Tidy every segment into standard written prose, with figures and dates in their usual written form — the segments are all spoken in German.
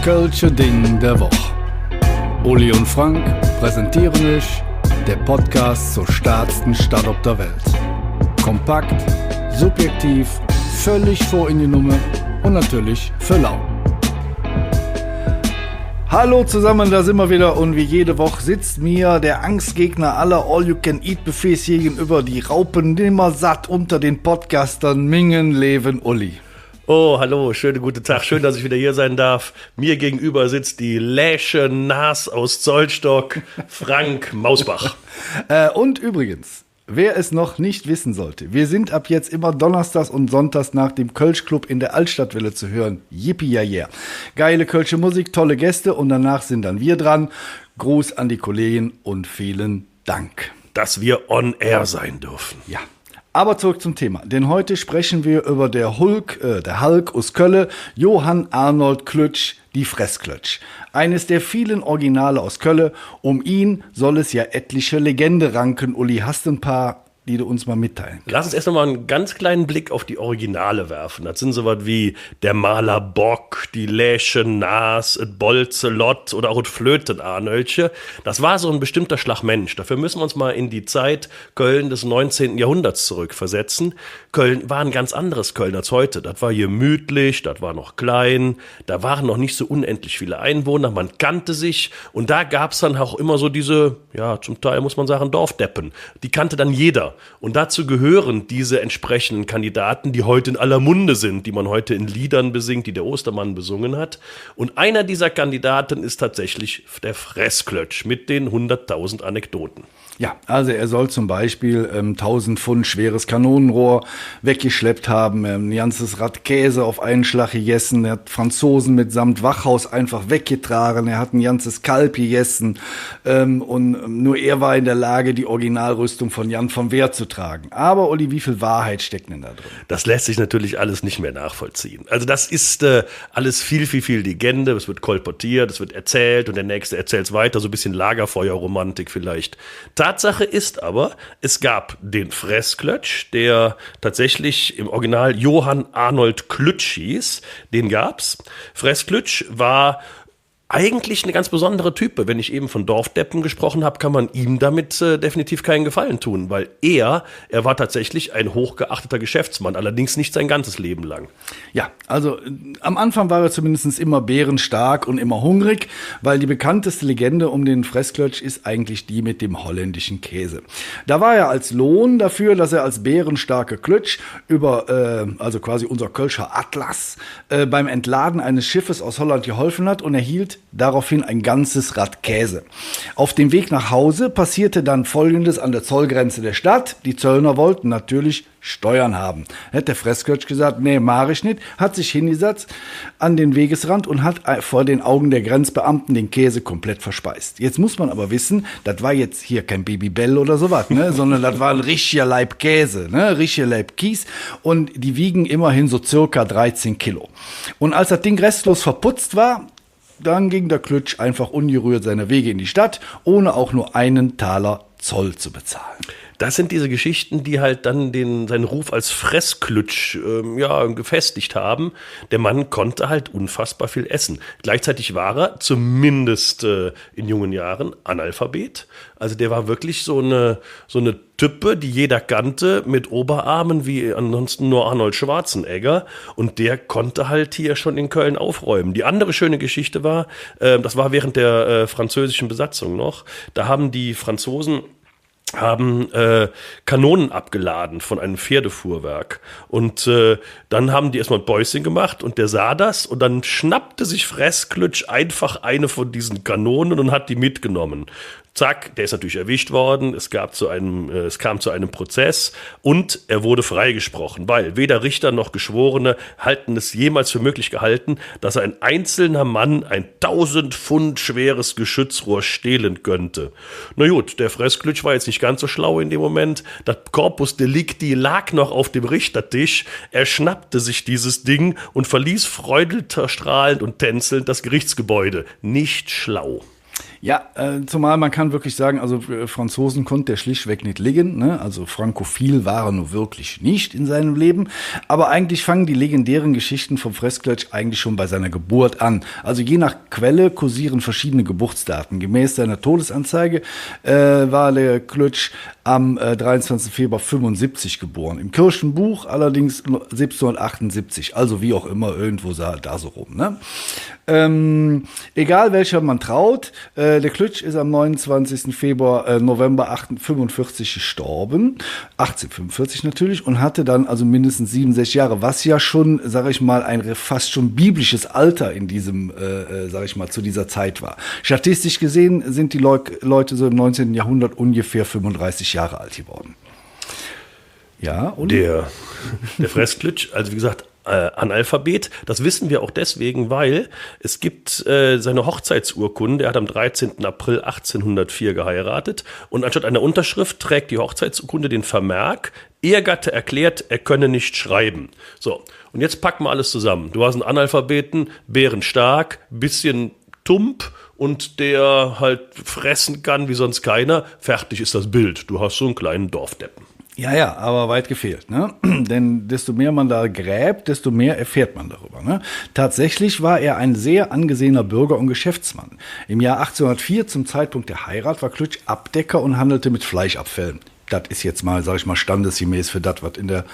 Das Kölsche Ding der Woche. Uli und Frank präsentieren euch der Podcast zur stärksten Stadt auf der Welt. Kompakt, subjektiv, völlig vor in die Nummer und natürlich für lau. Hallo zusammen, da sind wir wieder und wie jede Woche sitzt mir der Angstgegner aller All-You-Can-Eat-Buffets gegenüber, die Raupen nimmer satt unter den Podcastern Mingen, Leven, Uli. Oh, hallo, schönen guten Tag, schön, dass ich wieder hier sein darf. Mir gegenüber sitzt die Läsche Nas aus Zollstock, Frank Mausbach. Und übrigens, wer es noch nicht wissen sollte, wir sind ab jetzt immer donnerstags und sonntags nach dem Kölsch-Club in der Altstadtwelle zu hören. Yippie, ja, yeah. Geile kölsche Musik, tolle Gäste und danach sind dann wir dran. Gruß an die Kollegen und vielen Dank. Dass wir on air sein dürfen. Ja. Aber zurück zum Thema, denn heute sprechen wir über der Hulk aus Kölle, Johann Arnold Klötsch, die Fressklötsch. Eines der vielen Originale aus Kölle. Um ihn soll es ja etliche Legende ranken. Uli, hast du ein paar, die du uns mal mitteilen kannst? Lass uns erst noch mal einen ganz kleinen Blick auf die Originale werfen. Das sind sowas wie der Maler Bock, die Läsche Nas, et Bolze Lott oder auch et Flöten Arnölche. Das war so ein bestimmter Schlag Mensch. Dafür müssen wir uns mal in die Zeit Köln des 19. Jahrhunderts zurückversetzen. Köln war ein ganz anderes Köln als heute. Das war gemütlich, das war noch klein, da waren noch nicht so unendlich viele Einwohner, man kannte sich und da gab es dann auch immer so diese, ja, zum Teil muss man sagen, Dorfdeppen. Die kannte dann jeder. Und dazu gehören diese entsprechenden Kandidaten, die heute in aller Munde sind, die man heute in Liedern besingt, die der Ostermann besungen hat. Und einer dieser Kandidaten ist tatsächlich der Fressklötsch mit den 100.000 Anekdoten. Ja, also er soll zum Beispiel 1000 Pfund schweres Kanonenrohr weggeschleppt haben, ein ganzes Rad Käse auf einen Schlag gegessen, er hat Franzosen mitsamt Wachhaus einfach weggetragen, er hat ein ganzes Kalb gegessen und nur er war in der Lage, die Originalrüstung von Jan vom Wehr zu tragen. Aber Uli, wie viel Wahrheit steckt denn da drin? Das lässt sich natürlich alles nicht mehr nachvollziehen. Also das ist alles viel Legende, es wird kolportiert, es wird erzählt und der Nächste erzählt es weiter, so ein bisschen Lagerfeuerromantik vielleicht. Tatsache ist aber, es gab den Fressklötsch, der tatsächlich im Original Johann Arnold Klötsch hieß. Den gab's. Fressklötsch war eigentlich eine ganz besondere Type. Wenn ich eben von Dorfdeppen gesprochen habe, kann man ihm damit definitiv keinen Gefallen tun, weil er war tatsächlich ein hochgeachteter Geschäftsmann, allerdings nicht sein ganzes Leben lang. Ja, also am Anfang war er zumindest immer bärenstark und immer hungrig, weil die bekannteste Legende um den Fressklötsch ist eigentlich die mit dem holländischen Käse. Da war er als Lohn dafür, dass er als bärenstarke Klötsch also quasi unser Kölscher Atlas, beim Entladen eines Schiffes aus Holland geholfen hat und erhielt daraufhin ein ganzes Rad Käse. Auf dem Weg nach Hause passierte dann Folgendes an der Zollgrenze der Stadt. Die Zöllner wollten natürlich Steuern haben. Hätte der Fressklötsch gesagt, nee, mach ich nicht, hat sich hingesetzt an den Wegesrand und hat vor den Augen der Grenzbeamten den Käse komplett verspeist. Jetzt muss man aber wissen, das war jetzt hier kein Babybell oder sowas, ne, sondern das war ein richtiger Laib Käse, ne, richtiger Laib Kies und die wiegen immerhin so circa 13 Kilo. Und als das Ding restlos verputzt war, dann ging der Klötsch einfach ungerührt seine Wege in die Stadt, ohne auch nur einen Taler Zoll zu bezahlen. Das sind diese Geschichten, die halt dann seinen Ruf als Fressklötsch gefestigt haben. Der Mann konnte halt unfassbar viel essen. Gleichzeitig war er, zumindest in jungen Jahren, Analphabet. Also der war wirklich so eine Type, die jeder kannte, mit Oberarmen wie ansonsten nur Arnold Schwarzenegger. Und der konnte halt hier schon in Köln aufräumen. Die andere schöne Geschichte war, das war während der französischen Besatzung noch, da haben die Franzosen Kanonen abgeladen von einem Pferdefuhrwerk und dann haben die erstmal ein Päuschen gemacht und der sah das und dann schnappte sich Fressklötsch einfach eine von diesen Kanonen und hat die mitgenommen. Zack, der ist natürlich erwischt worden, es kam zu einem Prozess und er wurde freigesprochen, weil weder Richter noch Geschworene halten es jemals für möglich gehalten, dass ein einzelner Mann ein 1000 Pfund schweres Geschützrohr stehlen könnte. Na gut, der Fressklötsch war jetzt nicht ganz so schlau in dem Moment, das Corpus Delicti lag noch auf dem Richtertisch, er schnappte sich dieses Ding und verließ freudestrahlend und tänzelnd das Gerichtsgebäude. Nicht schlau. Ja, zumal man kann wirklich sagen, also Franzosen konnte der schlichtweg nicht liegen, ne? Also frankophil war er nur wirklich nicht in seinem Leben. Aber eigentlich fangen die legendären Geschichten vom Fressklötsch eigentlich schon bei seiner Geburt an. Also je nach Quelle kursieren verschiedene Geburtsdaten. Gemäß seiner Todesanzeige war der Klötsch am 23. Februar 75 geboren. Im Kirchenbuch allerdings 1778. Also wie auch immer, irgendwo da so rum. Ne? Egal welcher man traut, der Klötsch ist am 29. November 1845 gestorben, 1845 natürlich, und hatte dann also mindestens 67 Jahre, was ja schon, sage ich mal, ein fast schon biblisches Alter in diesem, sage ich mal, zu dieser Zeit war. Statistisch gesehen sind die Leute so im 19. Jahrhundert ungefähr 35 Jahre alt geworden. Ja, und? Der Fressklötsch, also wie gesagt, Analphabet. Das wissen wir auch deswegen, weil es gibt seine Hochzeitsurkunde. Er hat am 13. April 1804 geheiratet und anstatt einer Unterschrift trägt die Hochzeitsurkunde den Vermerk: Ehegatte erklärt, er könne nicht schreiben. So, und jetzt packen wir alles zusammen. Du hast einen Analphabeten, bärenstark, bisschen tump und der halt fressen kann wie sonst keiner. Fertig ist das Bild. Du hast so einen kleinen Dorfdeppen. Ja, aber weit gefehlt, ne? Denn desto mehr man da gräbt, desto mehr erfährt man darüber, ne? Tatsächlich war er ein sehr angesehener Bürger und Geschäftsmann. Im Jahr 1804, zum Zeitpunkt der Heirat, war Klötsch Abdecker und handelte mit Fleischabfällen. Das ist jetzt mal, sag ich mal, standesgemäß für das, was in der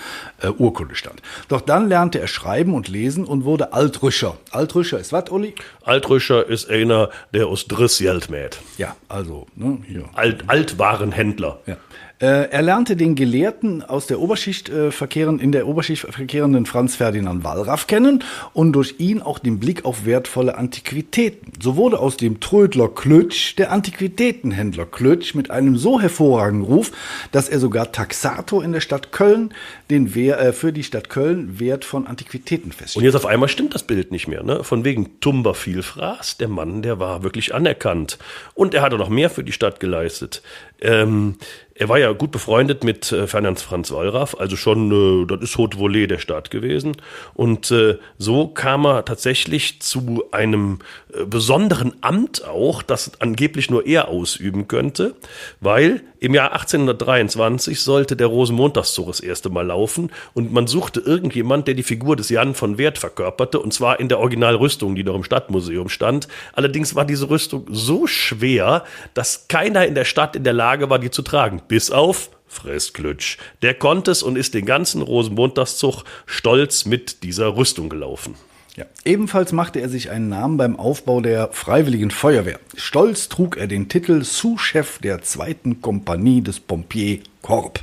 Urkunde stand. Doch dann lernte er schreiben und lesen und wurde Altrüscher. Altrüscher ist was, Uli? Altrüscher ist einer, der aus Driss Geld mäht. Ja, also, ne, hier. Altwarenhändler. Ja. Er lernte den Gelehrten aus der Oberschicht verkehrenden Franz Ferdinand Wallraff kennen und durch ihn auch den Blick auf wertvolle Antiquitäten. So wurde aus dem Trödler Klötsch der Antiquitätenhändler Klötsch mit einem so hervorragenden Ruf, dass er sogar Taxator in der Stadt Köln für die Stadt Köln Wert von Antiquitäten feststellt. Und jetzt auf einmal stimmt das Bild nicht mehr, ne? Von wegen Tumber Vielfraß, der Mann, der war wirklich anerkannt. Und er hatte noch mehr für die Stadt geleistet. Er war ja gut befreundet mit Ferdinand Franz Wallraff, also schon, das ist Haute Volée der Staat gewesen. Und so kam er tatsächlich zu einem besonderen Amt auch, das angeblich nur er ausüben könnte, weil im Jahr 1823 sollte der Rosenmontagszug das erste Mal laufen und man suchte irgendjemand, der die Figur des Jan von Werth verkörperte, und zwar in der Originalrüstung, die noch im Stadtmuseum stand. Allerdings war diese Rüstung so schwer, dass keiner in der Stadt in der Lage war, die zu tragen. Bis auf Fressklötsch. Der konnte es und ist den ganzen Rosenmontagszug stolz mit dieser Rüstung gelaufen. Ja. Ebenfalls machte er sich einen Namen beim Aufbau der Freiwilligen Feuerwehr. Stolz trug er den Titel Sous-Chef der 2. Kompanie des Pompiers Corps.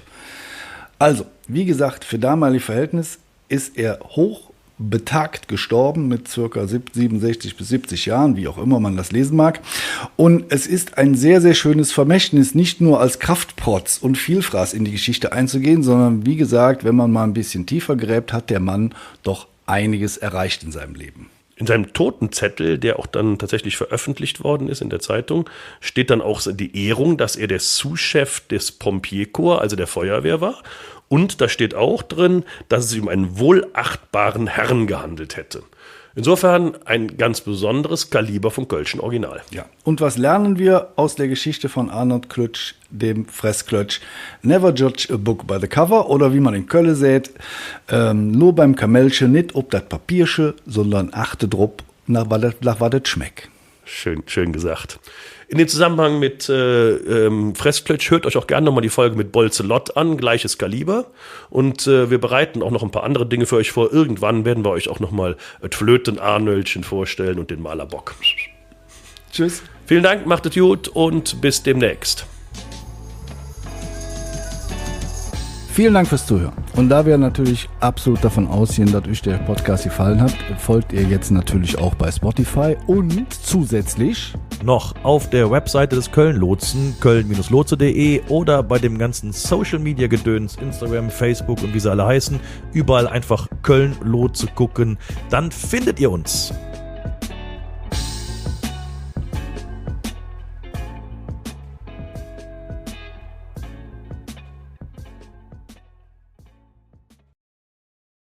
Also, wie gesagt, für damalige Verhältnis ist er hoch betagt gestorben mit ca. 67 bis 70 Jahren, wie auch immer man das lesen mag. Und es ist ein sehr, sehr schönes Vermächtnis, nicht nur als Kraftprotz und Vielfraß in die Geschichte einzugehen, sondern wie gesagt, wenn man mal ein bisschen tiefer gräbt, hat der Mann doch einiges erreicht in seinem Leben. In seinem Totenzettel, der auch dann tatsächlich veröffentlicht worden ist in der Zeitung, steht dann auch die Ehrung, dass er der Sous-Chef des Pompiers-Corps, also der Feuerwehr, war. Und da steht auch drin, dass es sich um einen wohlachtbaren Herrn gehandelt hätte. Insofern ein ganz besonderes Kaliber vom Kölschen Original. Ja. Und was lernen wir aus der Geschichte von Arnold Klötsch, dem Fressklötsch? Never judge a book by the cover, oder wie man in Köln sagt, nur beim Kamelsche nicht ob das Papiersche, sondern achte drauf, nach was das schmeckt. Schön gesagt. In dem Zusammenhang mit Fressklötsch hört euch auch gerne nochmal die Folge mit Bolzelott an, gleiches Kaliber. Und wir bereiten auch noch ein paar andere Dinge für euch vor. Irgendwann werden wir euch auch nochmal das Flöten-Arnöldchen vorstellen und den Malerbock. Tschüss. Vielen Dank, macht es gut und bis demnächst. Vielen Dank fürs Zuhören. Und da wir natürlich absolut davon ausgehen, dass euch der Podcast gefallen hat, folgt ihr jetzt natürlich auch bei Spotify und zusätzlich noch auf der Webseite des Köln-Lotsen, köln-lotse.de, oder bei dem ganzen Social-Media-Gedöns, Instagram, Facebook und wie sie alle heißen, überall einfach Köln-Lotse gucken, dann findet ihr uns.